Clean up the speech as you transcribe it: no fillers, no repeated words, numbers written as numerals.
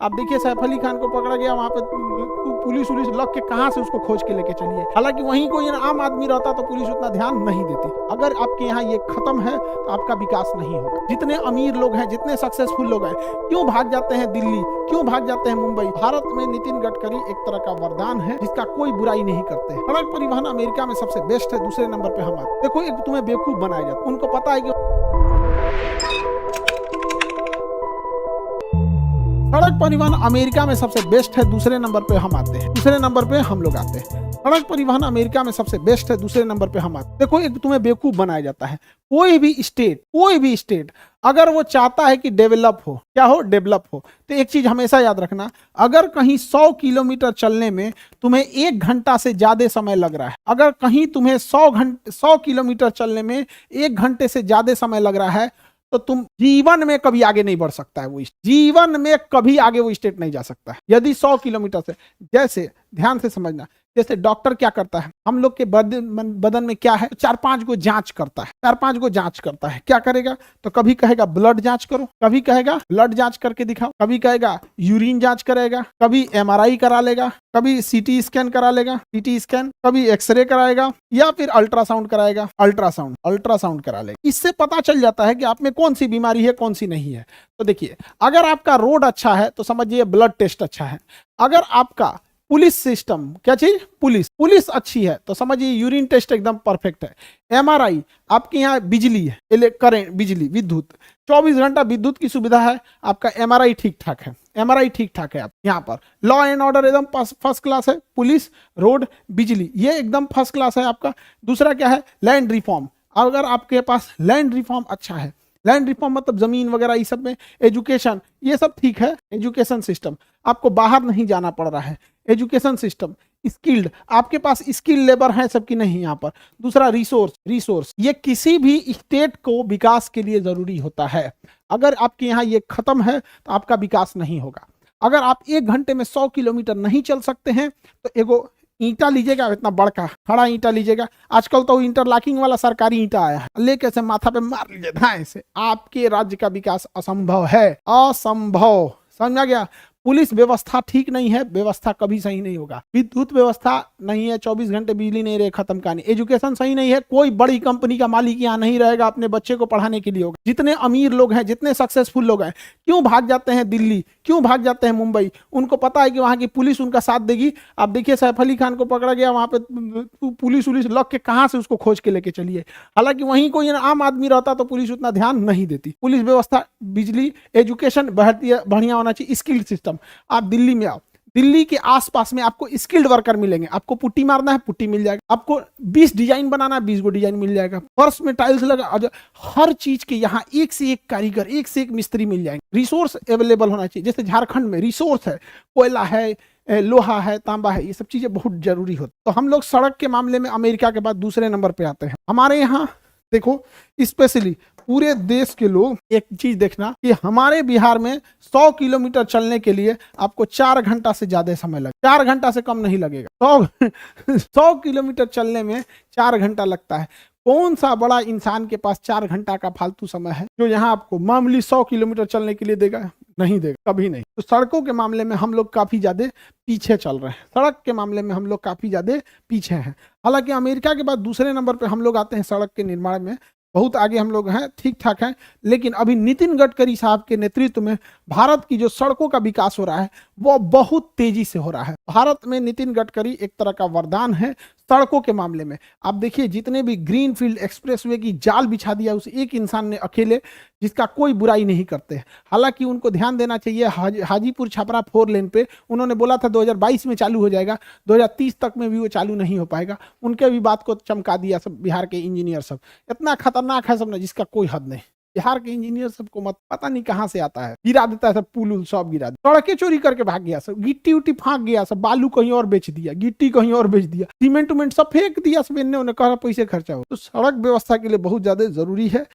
आप देखिए सैफ अली खान को पकड़ा गया, वहां पे पुलिस लग के कहां से उसको खोज के लेके चलिए। हालांकि वहीं कोई आम आदमी रहता तो पुलिस उतना ध्यान नहीं देती। अगर आपके यहाँ ये खत्म है तो आपका विकास नहीं होगा। जितने अमीर लोग हैं, जितने सक्सेसफुल लोग हैं, क्यों भाग जाते हैं दिल्ली, क्यों भाग जाते हैं मुंबई? भारत में नितिन गडकरी एक तरह का वरदान है जिसका कोई बुराई नहीं करते। सड़क परिवहन अमेरिका में सबसे बेस्ट है, दूसरे नंबर पे हम आते। देखो, एक तुम्हें बेवकूफ बनाया जाता, उनको पता है कि सड़क परिवहन अमेरिका में सबसे बेस्ट है, दूसरे नंबर पे हम आते हैं, दूसरे नंबर पे हम लोग आते हैं। सड़क परिवहन अमेरिका में सबसे बेस्ट है, दूसरे नंबर पे हम आते। देखो, एक तुम्हें बेवकूफ बनाया जाता है। कोई भी स्टेट अगर वो चाहता है कि डेवलप हो, क्या हो, डेवलप हो, तो एक चीज हमेशा याद रखना, अगर कहीं 100 किलोमीटर चलने में तुम्हें 1 घंटा से ज्यादा समय लग रहा है, अगर कहीं तुम्हें 100 किलोमीटर चलने में 1 घंटे से ज्यादा समय लग रहा है, तो तुम जीवन में कभी आगे नहीं बढ़ सकता है। वो जीवन में कभी आगे वो स्टेट नहीं जा सकता है यदि 100 किलोमीटर से। जैसे ध्यान से समझना, जैसे डॉक्टर क्या करता है, हम लोग के बदन में क्या है, 4-5 को जांच करता है, 4-5 को जांच करता है। क्या करेगा? तो कभी कहेगा ब्लड जांच करो, कभी कहेगा ब्लड जांच करके दिखाओ, कभी कहेगा यूरिन जांच करेगा, कभी MRI करा लेगा, कभी CT स्कैन करा लेगा, CT स्कैन, कभी एक्सरे कराएगा, या फिर अल्ट्रासाउंड कराएगा, अल्ट्रासाउंड करा लेगा। इससे पता चल जाता है कि आप में कौन सी बीमारी है, कौन सी नहीं है। तो देखिए, अगर आपका रोड अच्छा है तो समझिए ब्लड टेस्ट अच्छा है। अगर आपका पुलिस सिस्टम, क्या चीज, पुलिस अच्छी है तो समझिए यूरिन टेस्ट एकदम परफेक्ट है। MRI, आपके यहाँ बिजली है, करेंट, बिजली, विद्युत, 24 घंटा विद्युत की सुविधा है, आपका MRI ठीक ठाक है, आप यहाँ पर लॉ एंड ऑर्डर एकदम फर्स्ट क्लास है, पुलिस, रोड, बिजली, ये एकदम फर्स्ट क्लास है आपका। दूसरा क्या है, लैंड रिफॉर्म। अगर आपके पास लैंड रिफॉर्म अच्छा है, लैंड रिफॉर्म मतलब जमीन वगैरह, ये सब में एजुकेशन, ये सब ठीक है। एजुकेशन सिस्टम, आपको बाहर नहीं जाना पड़ रहा है, एजुकेशन सिस्टम। स्किल्ड, आपके पास स्किल्ड लेबर है सबकी नहीं यहाँ पर। दूसरा रिसोर्स, ये किसी भी स्टेट को विकास के लिए जरूरी होता है। अगर आपके यहाँ ये खत्म है तो आपका विकास नहीं होगा। अगर आप 1 घंटे में 100 किलोमीटर नहीं चल सकते हैं तो एगो ईंटा लीजिएगा, इतना बड़का खड़ा ईंटा लीजिएगा, आजकल तो इंटरलॉकिंग वाला सरकारी ईंटा आया है, लेके से माथा पे मार लीजिए धाए से, आपके राज्य का विकास असंभव है, असंभव। समझा गया? पुलिस व्यवस्था ठीक नहीं है, व्यवस्था कभी सही नहीं होगा। विद्युत व्यवस्था नहीं है, 24 घंटे बिजली नहीं रहे, खत्म कहानी। एजुकेशन सही नहीं है, कोई बड़ी कंपनी का मालिक यहाँ नहीं रहेगा, अपने बच्चे को पढ़ाने के लिए होगा। जितने अमीर लोग हैं, जितने सक्सेसफुल लोग हैं, क्यों भाग जाते हैं दिल्ली, क्यों भाग जाते हैं मुंबई? उनको पता है कि वहां की पुलिस उनका साथ देगी। आप देखिए सैफ अली खान को पकड़ा गया, वहां पे पुलिस लग के कहां से उसको खोज के लेके चलिए। हालांकि वहीं कोई आम आदमी रहता तो पुलिस उतना ध्यान नहीं देती। पुलिस व्यवस्था, बिजली, एजुकेशन बढ़िया होना चाहिए, स्किल्ड सिस्टम। आप दिल्ली में आओ, दिल्ली के आसपास में आपको स्किल्ड वर्कर मिलेंगे। आपको पुट्टी मारना है, पुट्टी मिल जाएगा। आपको 20 डिजाइन बनाना है, 20 को डिजाइन मिल जाएगा। फर्श में टाइल्स लगा, हर चीज के यहाँ एक से एक कारीगर, एक से एक मिस्त्री मिल जाएंगे। रिसोर्स अवेलेबल होना चाहिए। जैसे झारखंड में रिसोर्स है, कोयला है, लोहा है, तांबा है, ये सब चीजें बहुत जरूरी होती। तो हम लोग सड़क के मामले में अमेरिका के बाद दूसरे नंबर पे आते हैं। हमारे यहाँ देखो, स्पेशली पूरे देश के लोग एक चीज देखना कि हमारे बिहार में 100 किलोमीटर चलने के लिए आपको 4 घंटा से ज्यादा समय लगेगा, 4 घंटा से कम नहीं लगेगा। 100 किलोमीटर चलने में 4 घंटा लगता है। कौन सा बड़ा इंसान के पास 4 घंटा का फालतू समय है जो यहाँ आपको मामूली 100 किलोमीटर चलने के लिए देगा? नहीं देगा, कभी नहीं। तो सड़कों के मामले में हम लोग काफी ज्यादा पीछे चल रहे हैं, सड़क के मामले में हम लोग काफी ज्यादा पीछे हैं। हालांकि अमेरिका के बाद दूसरे नंबर पे हम लोग आते हैं सड़क के निर्माण में, बहुत आगे हम लोग हैं, ठीक ठाक हैं। लेकिन अभी नितिन गडकरी साहब के नेतृत्व में भारत की जो सड़कों का विकास हो रहा है वो बहुत तेजी से हो रहा है। भारत में नितिन गडकरी एक तरह का वरदान है सड़कों के मामले में। आप देखिए, जितने भी ग्रीनफील्ड एक्सप्रेसवे की जाल बिछा दिया उस एक इंसान ने अकेले, जिसका कोई बुराई नहीं करते। हालांकि उनको ध्यान देना चाहिए, हाजीपुर छपरा 4 लेन पे उन्होंने बोला था 2022 में चालू हो जाएगा, 2030 तक में भी वो चालू नहीं हो पाएगा। उनके भी बात को चमका दिया सब बिहार के इंजीनियर सब। इतना खतरनाक है सब ना, जिसका कोई हद नहीं। बिहार के इंजीनियर सबको मत पता नहीं कहां से आता है, गिरा देता है सब, पुल उल सब गिरा दिया, सड़कें चोरी करके भाग गया सब, गिट्टी उट्टी फाँक गया सब, बालू कहीं और बेच दिया, गिट्टी कहीं और बेच दिया, सीमेंट उमेंट सब फेंक दिया सब, इन्हें उन्हें कहा पैसे खर्चा हो। तो सड़क व्यवस्था के लिए बहुत ज्यादा जरूरी है